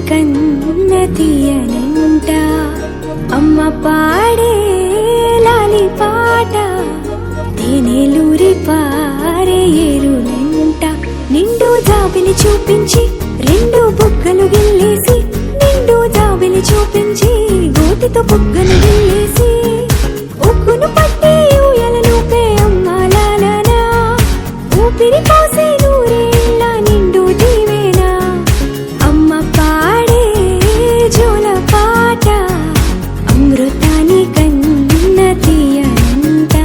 కన్న తీయనంట అమ్మ పాడే లాలి పాట తేనెలూరి పారే ఏరునంట నిండు జాబిలి చూపించి రెండు బుగ్గలు గిల్లేసి నిండు జాబిలి చూపించి గోటితో బుగ్గలు గిల్లేసి ఉక్కును పట్టి ఊయలలుపే అమ్మ లాలనా ఊపిరి పోసే నూరేళ్ళ నిండు దీవేనా అమ్మ పాడే జోల పాట అమృతాని కన్న తీయనంట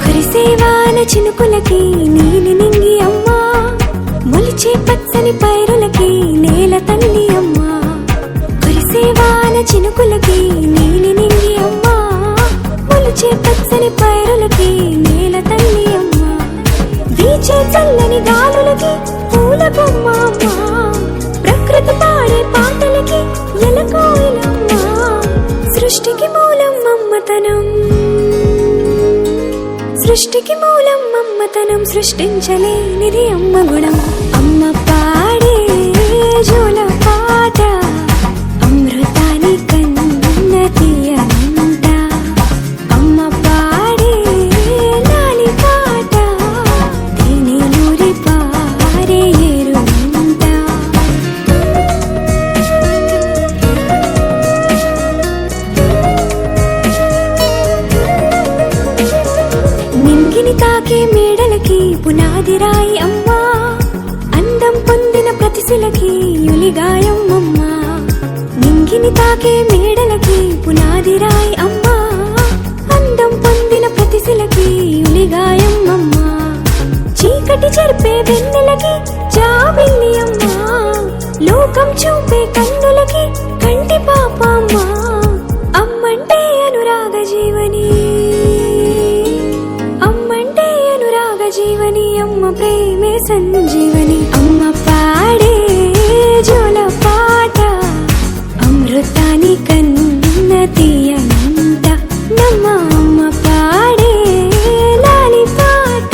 కురిసేవాన చినుకులకి నీలి నింగి అమ్మా మొలిచే పచ్చని పైరులకి నేల తల్లి అమ్మా కురిసేవాన చినుకులకి నీలి నింగి అమ్మా మొలిచే పచ్చని పైరులకి నేల తల్లి అమ్మా వీచే చల్లని గాలులకి పూల బొమ్మ అమ్మా ప్రకృతి పాడే పాటలకి ఎలకోయిలమ్మా సృష్టికి మూలం మమ్మతనం సృష్టికి మూలం మమ్మతనం సృష్టించలేనిది అమ్మ గుణం అమ్మ పాడే జోల పాట అమృతాని కన్న తీయనంట అమ్మ పాడే లాలి పాట తేనెలూరి పారే ఏరునంట నింగిని తాకే మేడలకి పునాది రాయి అమ్మా అందం పొందిన ప్రతిశిలకి యులిగాయం అమ్మా నింగిని తాకే మేడలకి పునాది రాయి అమ్మా అందం పొందిన ప్రతిశిలకి యులిగాయం అమ్మా చీకటి చెరిపే వెన్నెలకి జాబిల్లి అమ్మా లోకం చూపే కన్నులకి కంటి పాప అమ్మా అమ్మంటే అనురాగ జీవని జీవని అమ్మ ప్రేమే సంజీవని అమ్మ పాడే జోల పాట అమృతాని కన్న తీయనంట నమ్మ అమ్మ పాడే లాలి పాట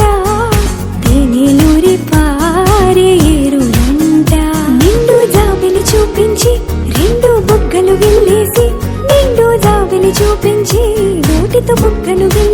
తేనెలూరి పారే ఏరునంట నిండు జాబిలి చూపించి రెండు బుగ్గలు గిల్లేసి నిండు జాబిలి చూపించి నోటితో బుగ్గలు గిల్లేసి